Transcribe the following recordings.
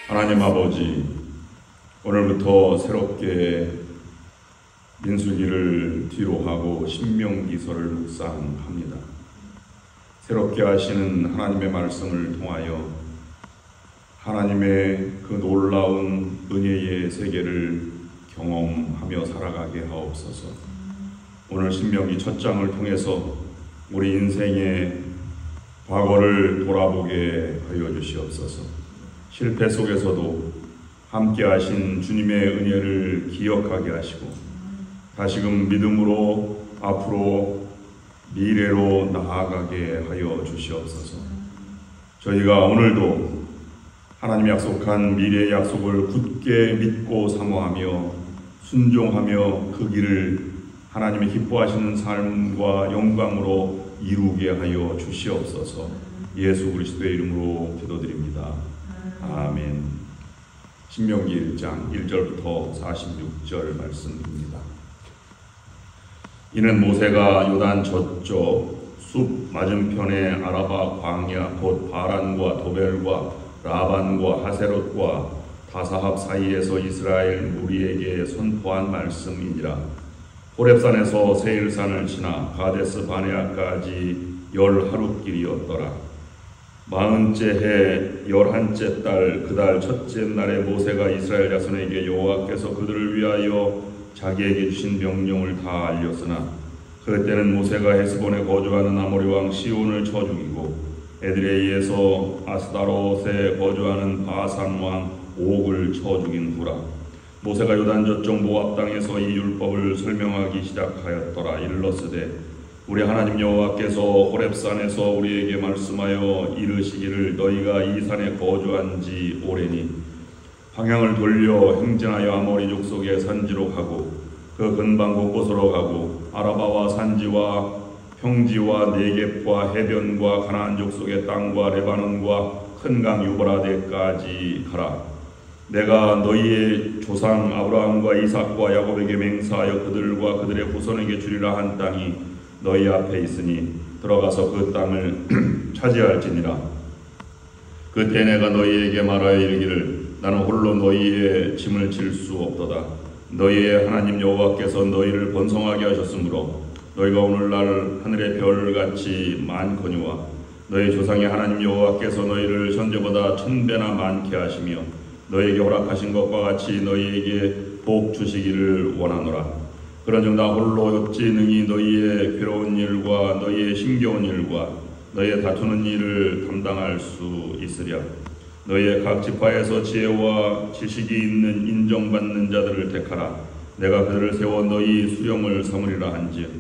하나님 아버지, 오늘부터 새롭게 민수기를 뒤로 하고 신명기서를 묵상합니다. 새롭게 하시는 하나님의 말씀을 통하여 하나님의 그 놀라운 은혜의 세계를 경험하며 살아가게 하옵소서. 오늘 신명기 첫 장을 통해서 우리 인생의 과거를 돌아보게 하여 주시옵소서. 실패 속에서도 함께 하신 주님의 은혜를 기억하게 하시고 다시금 믿음으로 앞으로 미래로 나아가게 하여 주시옵소서. 저희가 오늘도 하나님이 약속한 미래의 약속을 굳게 믿고 사모하며 순종하며 그 길을 하나님이 기뻐하시는 삶과 영광으로 이루게 하여 주시옵소서. 예수 그리스도의 이름으로 기도드립니다. 아멘. 신명기 1장 1절부터 46절 말씀입니다. 이는 모세가 요단 저쪽 숲 맞은편의 아라바 광야 곧 바란과 도벨과 라반과 하세롯과 다사합 사이에서 이스라엘 무리에게 선포한 말씀이니라. 호렙산에서 세일산을 지나 가데스 바네아까지 10하룻길이었더라. 40째 해 11째 달 그 달 첫째 날에 모세가 이스라엘 자손에게 여호와께서 그들을 위하여 자기에게 주신 명령을 다 알렸으나 그때는 모세가 헤스본에 거주하는 아모리 왕 시온을 쳐 죽이고 에드레이에서 아스다롯에 거주하는 바산 왕 옥을 쳐 죽인 후라. 모세가 요단 저쪽 모압 땅에서 이 율법을 설명하기 시작하였더라. 일러스되 우리 하나님 여호와께서 호렙산에서 우리에게 말씀하여 이르시기를 너희가 이 산에 거주한 지 오래니 방향을 돌려 행진하여 아모리 족속의 산지로 가고 그 근방 곳곳으로 가고 아라바와 산지와 평지와 네겝과 해변과 가나안 족속의 땅과 레바논과 큰 강 유브라데까지 가라. 내가 너희의 조상 아브라함과 이삭과 야곱에게 맹세하여 그들과 그들의 후손에게 주리라 한 땅이 너희 앞에 있으니 들어가서 그 땅을 차지할지니라. 그때 내가 너희에게 말하여 이르기를 나는 홀로 너희의 짐을 질 수 없도다. 너희의 하나님 여호와께서 너희를 번성하게 하셨으므로 너희가 오늘날 하늘의 별같이 많거니와 너희 조상의 하나님 여호와께서 너희를 현재보다 1000배나 많게 하시며 너희에게 허락하신 것과 같이 너희에게 복 주시기를 원하노라. 그런즉 나 홀로 어찌 능히 너희의 괴로운 일과 너희의 힘겨운 일과 너희의 다투는 일을 감당할 수 있으랴. 너희의 각 지파에서 지혜와 지식이 있는 인정받는 자들을 택하라. 내가 그들을 세워 너희 수령을 삼으리라 한즉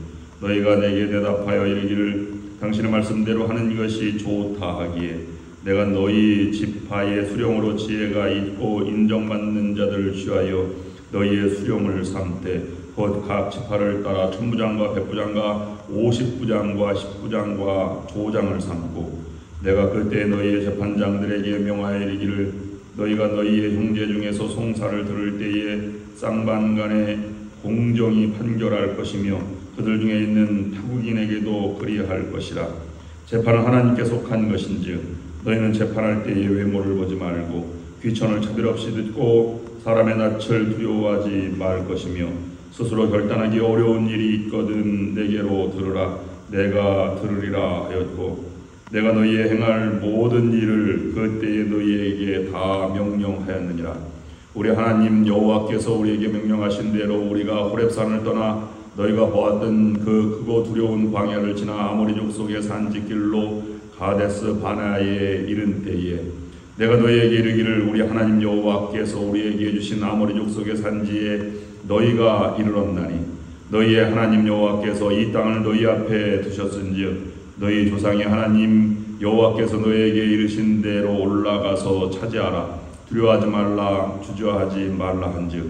너희가 내게 대답하여 이르기를 당신의 말씀대로 하는 것이 좋다 하기에 내가 너희 지파의 수령으로 지혜가 있고 인정받는 자들을 취하여 너희의 수령을 삼되 곧 각 지파를 따라 천부장과 백부장과 50부장과 10부장과 조장을 삼고 내가 그때 너희의 재판장들에게 명하여 이르기를 너희가 너희의 형제 중에서 송사를 들을 때에 쌍반간에 공정히 판결할 것이며 그들 중에 있는 타국인에게도 그리할 것이라. 재판은 하나님께 속한 것인즉 너희는 재판할 때에 외모를 보지 말고 귀천을 차별 없이 듣고 사람의 낯을 두려워하지 말 것이며 스스로 결단하기 어려운 일이 있거든 내게로 들으라. 내가 들으리라 하였고 내가 너희의 행할 모든 일을 그때에 너희에게 다 명령하였느니라. 우리 하나님 여호와께서 우리에게 명령하신 대로 우리가 호렙산을 떠나 너희가 보았던 그 크고 두려운 광야를 지나 아모리 족속의 산지길로 가데스 바네아에 이른 때에 내가 너희에게 이르기를 우리 하나님 여호와께서 우리에게 주신 아모리 족속의 산지에 너희가 이르렀나니 너희의 하나님 여호와께서 이 땅을 너희 앞에 두셨은즉 너희 조상의 하나님 여호와께서 너희에게 이르신 대로 올라가서 차지하라. 두려워하지 말라 주저하지 말라 한즉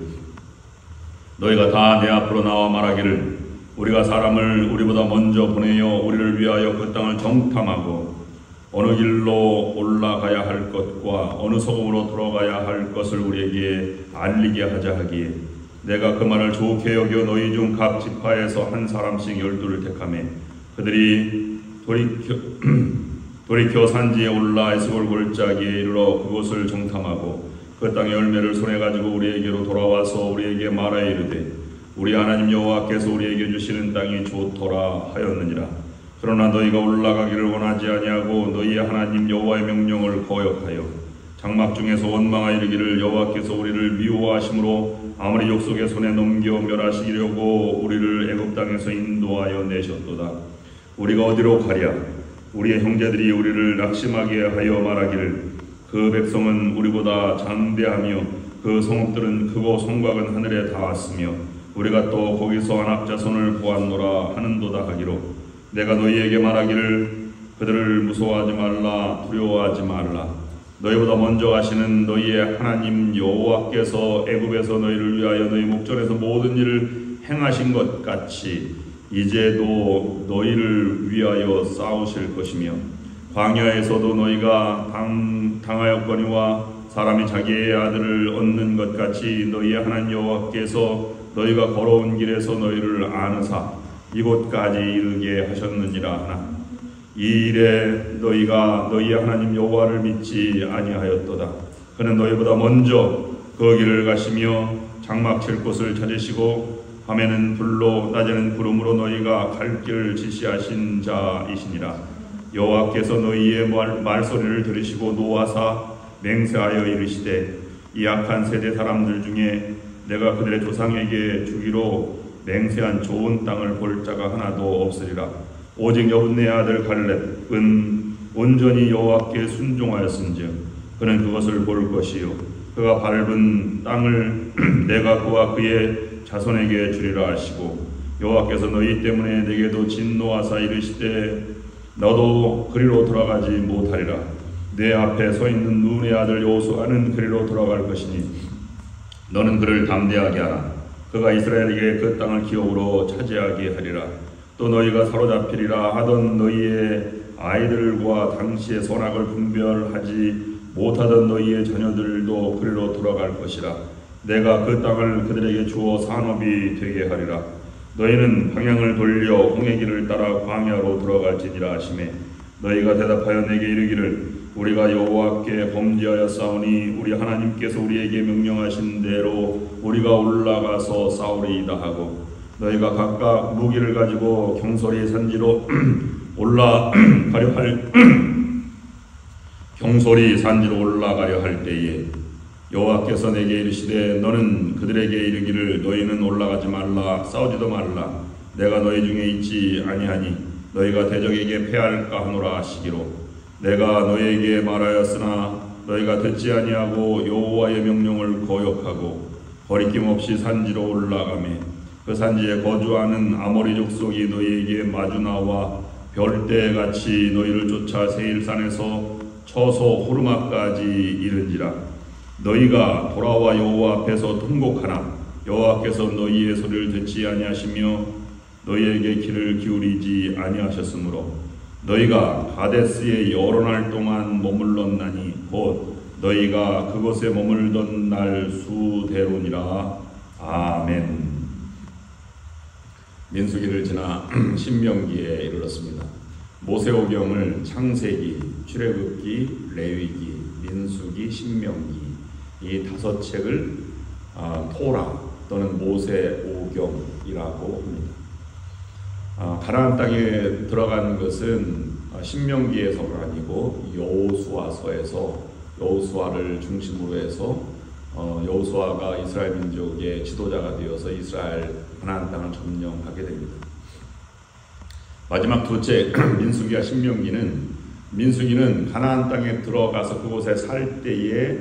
너희가 다 내 앞으로 나와 말하기를 우리가 사람을 우리보다 먼저 보내어 우리를 위하여 그 땅을 정탐하고 어느 길로 올라가야 할 것과 어느 소금으로 들어가야 할 것을 우리에게 알리게 하자 하기에 내가 그 말을 좋게 여겨 너희 중 각 지파에서 한 사람씩 12를 택하매 그들이 돌이켜 산지에 올라 에스골 골짜기에 이르러 그곳을 정탐하고 그 땅의 열매를 손에 가지고 우리에게로 돌아와서 우리에게 말하여 이르되 우리 하나님 여호와께서 우리에게 주시는 땅이 좋더라 하였느니라. 그러나 너희가 올라가기를 원하지 아니하고 너희의 하나님 여호와의 명령을 거역하여 장막 중에서 원망하여 이르기를 여호와께서 우리를 미워하심으로 아무리 족속의 손에 넘겨 멸하시려고 우리를 애굽 땅에서 인도하여 내셨도다. 우리가 어디로 가랴? 우리의 형제들이 우리를 낙심하게 하여 말하기를 그 백성은 우리보다 장대하며 그 성읍들은 크고 성곽은 하늘에 닿았으며 우리가 또 거기서 안압자손을 보았노라 하는도다 하기로 내가 너희에게 말하기를 그들을 무서워하지 말라 두려워하지 말라. 너희보다 먼저 가시는 너희의 하나님 여호와께서 애굽에서 너희를 위하여 너희 목전에서 모든 일을 행하신 것 같이 이제도 너희를 위하여 싸우실 것이며 광야에서도 너희가 당하였거니와 사람이 자기의 아들을 얻는 것 같이 너희의 하나님 여호와께서 너희가 걸어온 길에서 너희를 안으사 이곳까지 이르게 하셨느니라 하나 이 일에 너희가 너희의 하나님 여호와를 믿지 아니하였도다. 그는 너희보다 먼저 그 길을 가시며 장막 칠 곳을 찾으시고 밤에는 불로 낮에는 구름으로 너희가 갈 길을 지시하신 자이시니라. 여호와께서 너희의 말소리를 들으시고 노하사 맹세하여 이르시되 이 악한 세대 사람들 중에 내가 그들의 조상에게 주기로 맹세한 좋은 땅을 볼 자가 하나도 없으리라. 오직 여분네 아들 갈렙은 온전히 여호와께 순종하였은즉 그는 그것을 볼 것이요 그가 밟은 땅을 내가 그와 그의 자손에게 주리라 하시고 여호와께서 너희 때문에 내게도 진노하사 이르시되 너도 그리로 돌아가지 못하리라. 내 앞에 서 있는 눈의 아들 여호수아는 그리로 돌아갈 것이니 너는 그를 담대하게 하라. 그가 이스라엘에게 그 땅을 기업으로 차지하게 하리라. 또 너희가 사로잡히리라 하던 너희의 아이들과 당시의 선악을 분별하지 못하던 너희의 자녀들도 그리로 돌아갈 것이라. 내가 그 땅을 그들에게 주어 산업이 되게 하리라. 너희는 방향을 돌려 홍해 길을 따라 광야로 들어갈지니라 하시매 너희가 대답하여 내게 이르기를 우리가 여호와께 범죄하여 싸우니 우리 하나님께서 우리에게 명령하신 대로 우리가 올라가서 싸우리이다 하고 너희가 각각 무기를 가지고 경솔이 산지로 올라가려 할 때에 여호와께서 내게 이르시되 너는 그들에게 이르기를 너희는 올라가지 말라 싸우지도 말라 내가 너희 중에 있지 아니하니 너희가 대적에게 패할까 하노라 하시기로 내가 너희에게 말하였으나 너희가 듣지 아니하고 여호와의 명령을 거역하고 거리낌 없이 산지로 올라가매 그 산지에 거주하는 아모리 족속이 너희에게 마주 나와 별대같이 너희를 쫓아 세일산에서 처소 호르마까지 이른지라. 너희가 돌아와 여호와 앞에서 통곡하나 여호와께서 너희의 소리를 듣지 아니하시며 너희에게 귀를 기울이지 아니하셨으므로 너희가 가데스에 여러 날 동안 머물렀나니 곧 너희가 그곳에 머물던 날 수대로니라. 아멘. 민수기를 지나 신명기에 이르렀습니다. 모세오경을 창세기, 출애굽기, 레위기, 민수기, 신명기 이 5책을 토라 또는 모세오경이라고 합니다. 가나안 땅에 들어간 것은 신명기에서가 아니고 여호수아서에서 여호수아를 중심으로 해서 여호수아가 이스라엘 민족의 지도자가 되어서 이스라엘 가나안 땅을 점령하게 됩니다. 마지막 두 책 민수기와 민수기는 가나안 땅에 들어가서 그곳에 살 때에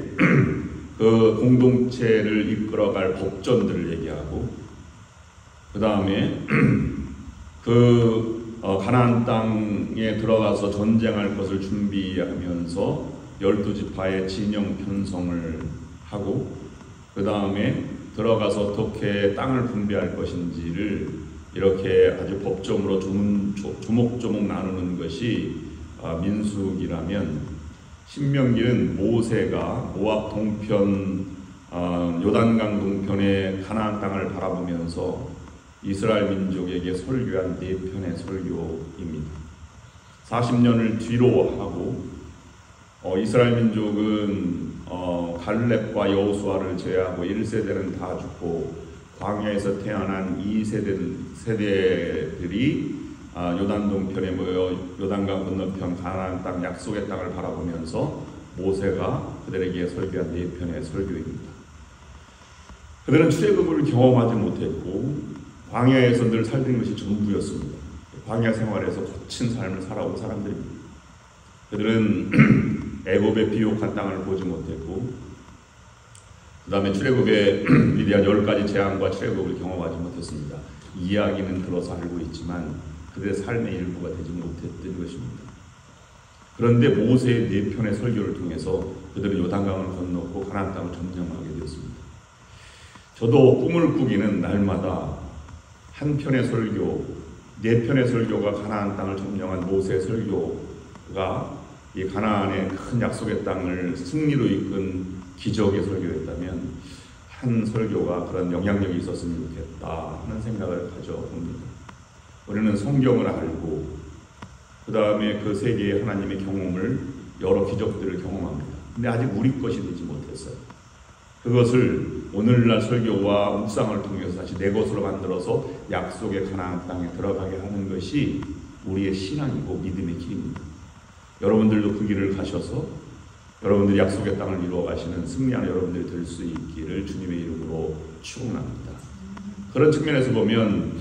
그 공동체를 이끌어갈 법전들을 얘기하고 그 다음에 가나안 땅에 들어가서 전쟁할 것을 준비하면서 12지파의 진영 편성을 하고 그 다음에 들어가서 어떻게 땅을 분배할 것인지를 이렇게 아주 법정으로 조목조목 나누는 것이 민수기라면 신명기는 모세가 모압 동편 요단강 동편의 가나안 땅을 바라보면서 이스라엘 민족에게 설교한 4편의 설교입니다. 40년을 뒤로 하고 이스라엘 민족은 갈렙과 여호수아를 제외하고 1세대는 다 죽고 광야에서 태어난 2세대들이 요단 동편에 모여 요단강 건너편 가나안 땅 약속의 땅을 바라보면서 모세가 그들에게 설교한 4편의 설교입니다. 그들은 출애굽을 경험하지 못했고 광야에서 늘 살던 것이 전부였습니다. 광야 생활에서 거친 삶을 살아온 사람들입니다. 그들은 애굽의 비옥한 땅을 보지 못했고 그 다음에 출애굽에 위대한 10가지 재앙과 출애굽을 경험하지 못했습니다. 이야기는 들어서 알고 있지만 그들의 삶의 일부가 되지 못했던 것입니다. 그런데 모세의 4편의 설교를 통해서 그들은 요단강을 건넜고 가나안 땅을 점령하게 되었습니다. 저도 꿈을 꾸기는 날마다 한 편의 설교, 4편의 설교가 가나안 땅을 점령한 모세의 설교가 이 가나안의 큰 약속의 땅을 승리로 이끈 기적의 설교였다면 한 설교가 그런 영향력이 있었으면 좋겠다 하는 생각을 가져봅니다. 우리는 성경을 알고 그 다음에 그 세계의 하나님의 경험을 여러 기적들을 경험합니다. 근데 아직 우리 것이 되지 못했어요. 그것을 오늘날 설교와 묵상을 통해서 다시 내 것으로 만들어서 약속의 가나안 땅에 들어가게 하는 것이 우리의 신앙이고 믿음의 길입니다. 여러분들도 그 길을 가셔서 여러분들이 약속의 땅을 이루어 가시는 승리하는 여러분들이 될 수 있기를 주님의 이름으로 축원합니다. 그런 측면에서 보면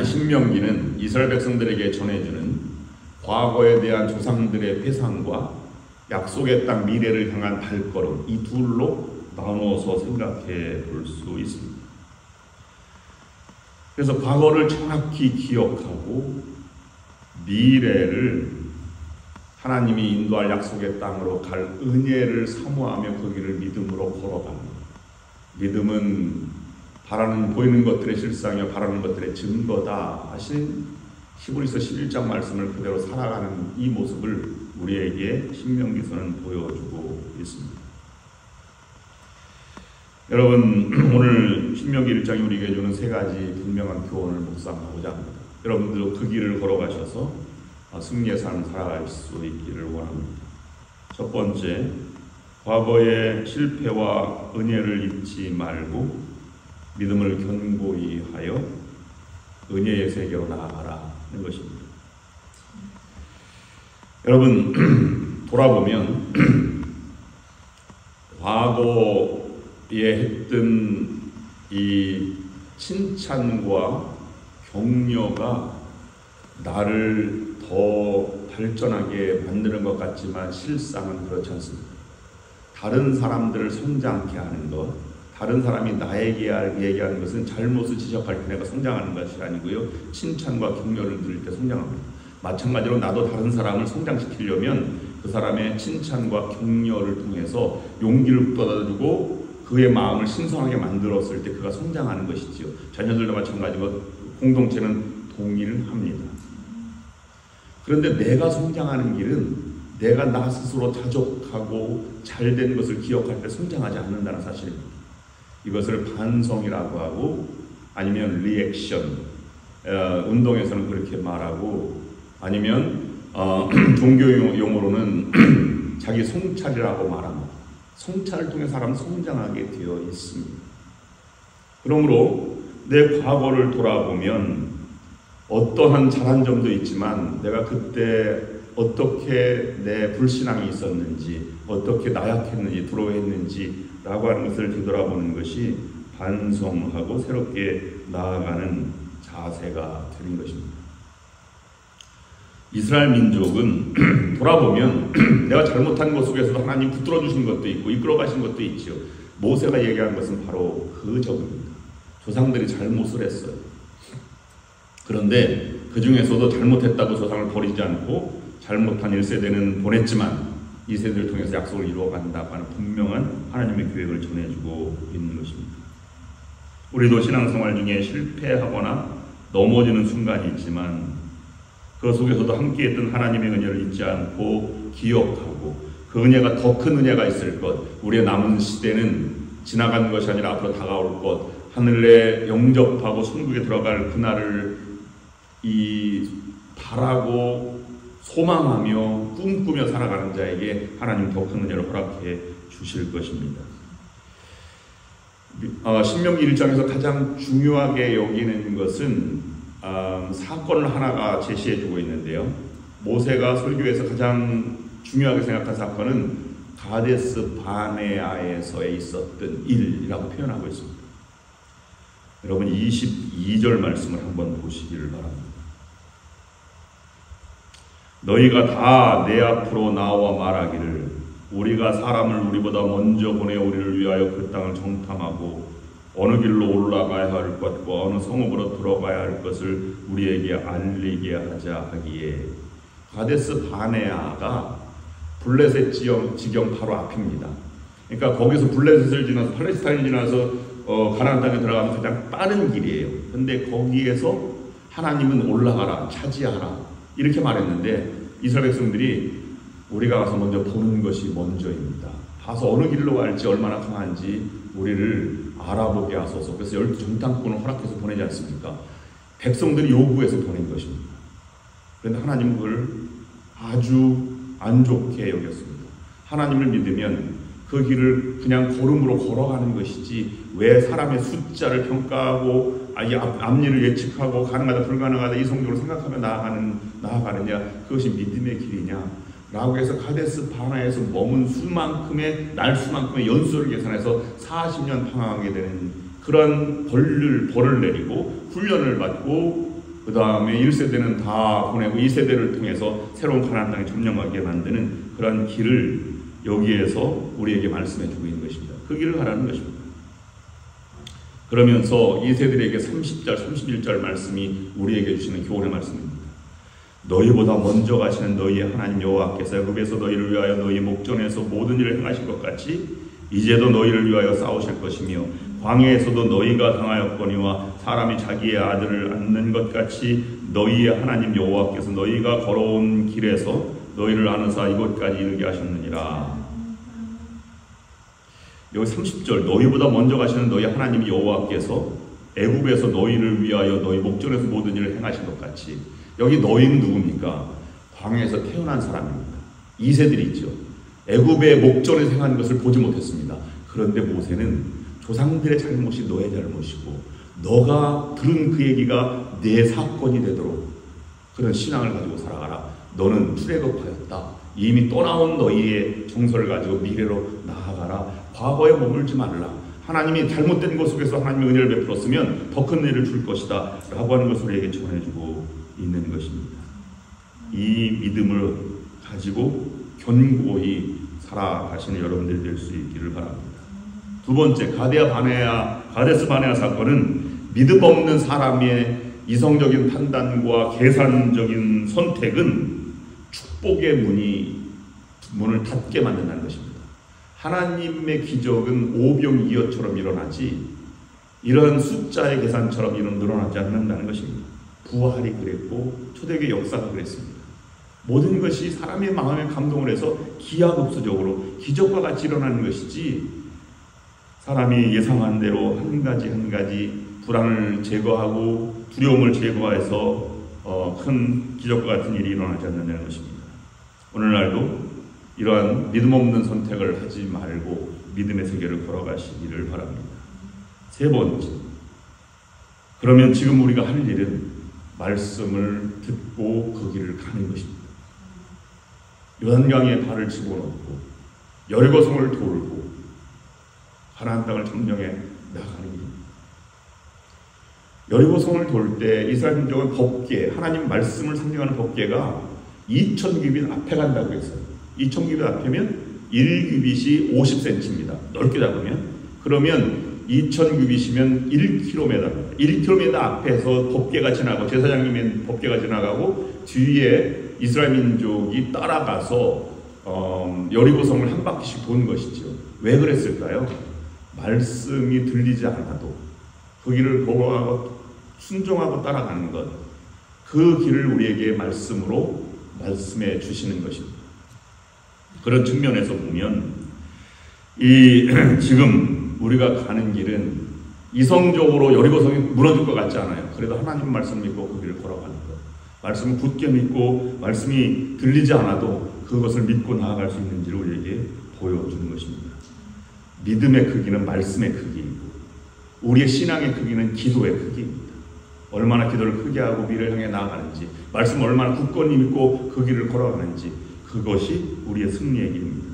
신명기는 이스라엘 백성들에게 전해주는 과거에 대한 조상들의 회상과 약속의 땅 미래를 향한 발걸음, 이 둘로 나누어서 생각해 볼 수 있습니다. 그래서 과거를 정확히 기억하고 미래를 하나님이 인도할 약속의 땅으로 갈 은혜를 사모하며 그 길을 믿음으로 걸어갑니다. 믿음은 바라는 보이는 것들의 실상이요 바라는 것들의 증거다 하신 히브리서 11장 말씀을 그대로 살아가는 이 모습을 우리에게 신명기서는 보여주고 있습니다. 여러분, 오늘 신명기 1장이 우리에게 주는 3가지 분명한 교훈을 묵상하고자 합니다. 여러분들도 그 길을 걸어가셔서 승리의 삶을 살아갈 수 있기를 원합니다. 첫 번째, 과거의 실패와 은혜를 잊지 말고 믿음을 견고히 하여 은혜의 세계로 나아가라 하는 것입니다. 여러분, 돌아보면 과거에 했던 이 칭찬과 격려가 나를 더 발전하게 만드는 것 같지만 실상은 그렇지 않습니다. 다른 사람들을 성장케 하는 것, 다른 사람이 나에게 얘기하는 것은 잘못을 지적할 때 내가 성장하는 것이 아니고요, 칭찬과 격려를 들을 때 성장합니다. 마찬가지로 나도 다른 사람을 성장시키려면 그 사람의 칭찬과 격려를 통해서 용기를 북돋아주고 그의 마음을 신성하게 만들었을 때 그가 성장하는 것이지요. 자녀들도 마찬가지고 공동체는 동일합니다. 그런데 내가 성장하는 길은 내가 나 스스로 자족하고 잘된 것을 기억할 때 성장하지 않는다는 사실입니다. 이것을 반성이라고 하고 아니면 리액션, 운동에서는 그렇게 말하고 아니면 종교 용어로는 자기 성찰이라고 말합니다. 성찰을 통해 사람은 성장하게 되어 있습니다. 그러므로 내 과거를 돌아보면 어떠한 잘한 점도 있지만 내가 그때 어떻게 내 불신앙이 있었는지 어떻게 나약했는지 두려워했는지 라고 하는 것을 뒤돌아보는 것이 반성하고 새롭게 나아가는 자세가 되는 것입니다. 이스라엘 민족은 돌아보면 내가 잘못한 것 속에서도 하나님 붙들어 주신 것도 있고 이끌어 가신 것도 있죠. 모세가 얘기한 것은 바로 그 점입니다. 조상들이 잘못을 했어요. 그런데 그 중에서도 잘못했다고 조상을 버리지 않고 잘못한 1세대는 보냈지만 2세대를 통해서 약속을 이루어간다고 하는 분명한 하나님의 계획을 전해주고 있는 것입니다. 우리도 신앙생활 중에 실패하거나 넘어지는 순간이 있지만 그 속에서도 함께했던 하나님의 은혜를 잊지 않고 기억하고 그 은혜가 더 큰 은혜가 있을 것, 우리의 남은 시대는 지나가는 것이 아니라 앞으로 다가올 것, 하늘에 영접하고 천국에 들어갈 그날을 이 바라고 소망하며 꿈꾸며 살아가는 자에게 하나님 더 큰 은혜를 허락해 주실 것입니다. 신명기 1장에서 가장 중요하게 여기는 것은 사건을 하나가 제시해주고 있는데요. 모세가 설교에서 가장 중요하게 생각한 사건은 가데스 바네아에서에 있었던 일이라고 표현하고 있습니다. 여러분 22절 말씀을 한번 보시기를 바랍니다. 너희가 다 내 앞으로 나와 말하기를 우리가 사람을 우리보다 먼저 보내 우리를 위하여 그 땅을 정탐하고 어느 길로 올라가야 할 것과 어느 성읍으로 들어가야 할 것을 우리에게 알리게 하자 하기에, 가데스 바네아가 블레셋 지경 바로 앞입니다. 그러니까 거기서 블레셋을 지나서 팔레스타인을 지나서 가나안 땅에 들어가면 가장 빠른 길이에요. 근데 거기에서 하나님은 올라가라, 차지하라 이렇게 말했는데 이스라엘 백성들이 우리가 가서 먼저 보는 것이 먼저입니다. 가서 어느 길로 갈지 얼마나 강한지 우리를 알아보게 하소서. 그래서 12정탐꾼을 허락해서 보내지 않습니까? 백성들이 요구해서 보낸 것입니다. 그런데 하나님은 그걸 아주 안 좋게 여겼습니다. 하나님을 믿으면 그 길을 그냥 걸음으로 걸어가는 것이지 왜 사람의 숫자를 평가하고 앞일을 예측하고 가능하다 불가능하다 이성적으로 생각하며 나아가느냐, 그것이 믿음의 길이냐 라고 해서 가데스 바네아에서 머문 날 수만큼의 연수를 계산해서 40년 방황하게 되는 그런 벌을 내리고 훈련을 받고 그 다음에 1세대는 다 보내고 2세대를 통해서 새로운 가나안 땅에 점령하게 만드는 그런 길을 여기에서 우리에게 말씀해 주고 있는 것입니다. 그 길을 가라는 것입니다. 그러면서 2세들에게 30절, 31절 말씀이 우리에게 주시는 교훈의 말씀입니다. 너희보다 먼저 가시는 너희의 하나님 여호와께서 애굽에서 너희를 위하여 너희 목전에서 모든 일을 행하신 것 같이 이제도 너희를 위하여 싸우실 것이며 광야에서도 너희가 당하였거니와 사람이 자기의 아들을 안는 것 같이 너희의 하나님 여호와께서 너희가 걸어온 길에서 너희를 안으사 이곳까지 이르게 하셨느니라. 여기 30절 너희보다 먼저 가시는 너희 하나님 여호와께서 애굽에서 너희를 위하여 너희 목전에서 모든 일을 행하신 것 같이, 여기 너희는 누굽니까? 광야에서 태어난 사람입니다. 2세들이 있죠. 애굽의 목전에서 행한 것을 보지 못했습니다. 그런데 모세는 조상들의 잘못이 너의 잘못이고 너가 들은 그 얘기가 내 사건이 되도록 그런 신앙을 가지고 살아가라. 너는 출애굽하였다. 이미 떠나온 너희의 정서를 가지고 미래로 나아가라. 과거에 머물지 말라. 하나님이 잘못된 것 속에서 하나님의 은혜를 베풀었으면 더 큰 은혜를 줄 것이다 라고 하는 것을 우리에게 전해주고 있는 것입니다. 이 믿음을 가지고 견고히 살아가시는 여러분들이 될 수 있기를 바랍니다. 두 번째, 가데스 바네아 사건은 믿음 없는 사람의 이성적인 판단과 계산적인 선택은 축복의 문을 닫게 만든다는 것입니다. 하나님의 기적은 오병이어처럼 일어나지 이런 숫자의 계산처럼 늘어나지 않는다는 것입니다. 부활이 그랬고 초대교회 역사가 그랬습니다. 모든 것이 사람의 마음에 감동을 해서 기하급수적으로 기적과 같이 일어나는 것이지, 사람이 예상한 대로 한 가지 불안을 제거하고 두려움을 제거해서 큰 기적과 같은 일이 일어나지 않는다는 것입니다. 오늘날도 이러한 믿음 없는 선택을 하지 말고 믿음의 세계를 걸어가시기를 바랍니다. 세 번째, 그러면 지금 우리가 할 일은 말씀을 듣고 그 길을 가는 것입니다. 요단강에 발을 집어넣고 여리고성을 돌고 가나안 땅을 점령해 나가는 일입니다. 여리고성을 돌 때 이스라엘 민족은 법궤, 하나님 말씀을 상징하는 법궤가 2000규빗 앞에 간다고 했어요. 2000규빗 앞이면 1규빗이 50cm입니다. 넓게 잡으면. 그러면 2000규빗이면 1km. 1km 앞에서 법궤가 지나고 제사장님의 법궤가 지나가고 뒤에 이스라엘 민족이 따라가서 여리고성을 한 바퀴씩 돈 것이죠. 왜 그랬을까요? 말씀이 들리지 않아도 그 길을 걸어가고 순종하고 따라가는 것, 그 길을 우리에게 말씀해 주시는 것입니다. 그런 측면에서 보면 지금 우리가 가는 길은 이성적으로 여리고성이 무너질 것 같지 않아요. 그래도 하나님 말씀 믿고 그 길을 걸어가는 것. 말씀을 굳게 믿고 말씀이 들리지 않아도 그것을 믿고 나아갈 수 있는지를 우리에게 보여주는 것입니다. 믿음의 크기는 말씀의 크기이고 우리의 신앙의 크기는 기도의 크기입니다. 얼마나 기도를 크게 하고 미래를 향해 나아가는지, 말씀을 얼마나 굳건히 믿고 그 길을 걸어가는지, 그것이 우리의 승리의 길입니다.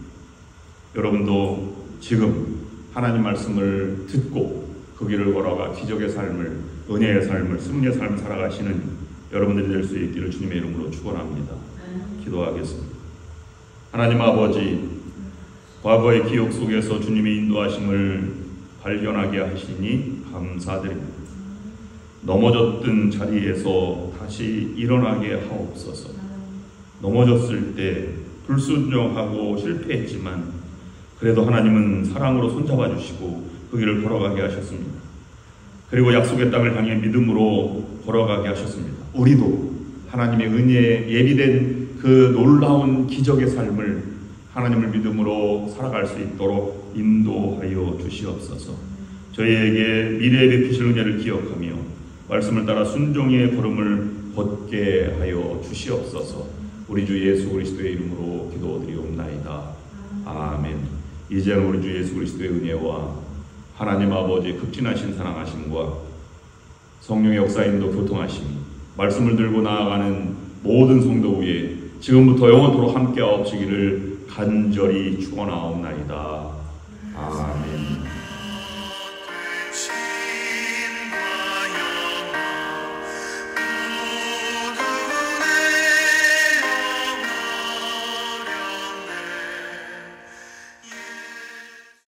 여러분도 지금 하나님 말씀을 듣고 그 길을 걸어가 기적의 삶을, 은혜의 삶을, 승리의 삶을 살아가시는 여러분들이 될 수 있기를 주님의 이름으로 축원합니다. 기도하겠습니다. 하나님 아버지, 과거의 기억 속에서 주님의 인도하심을 발견하게 하시니 감사드립니다. 넘어졌던 자리에서 다시 일어나게 하옵소서. 넘어졌을 때 불순종하고 실패했지만 그래도 하나님은 사랑으로 손잡아 주시고 그 길을 걸어가게 하셨습니다. 그리고 약속의 땅을 향해 믿음으로 걸어가게 하셨습니다. 우리도 하나님의 은혜에 예비된 그 놀라운 기적의 삶을 하나님을 믿음으로 살아갈 수 있도록 인도하여 주시옵소서. 저희에게 미래에 베푸실 은혜를 기억하며 말씀을 따라 순종의 걸음을 걷게 하여 주시옵소서. 우리 주 예수 그리스도의 이름으로 기도드리옵나이다. 아멘. 이제는 우리 주 예수 그리스도의 은혜와 하나님 아버지의 극진하신 사랑하심과 성령의 역사인도 교통하심이 말씀을 들고 나아가는 모든 성도 위에 지금부터 영원토록 함께하옵시기를 간절히 축원하옵나이다.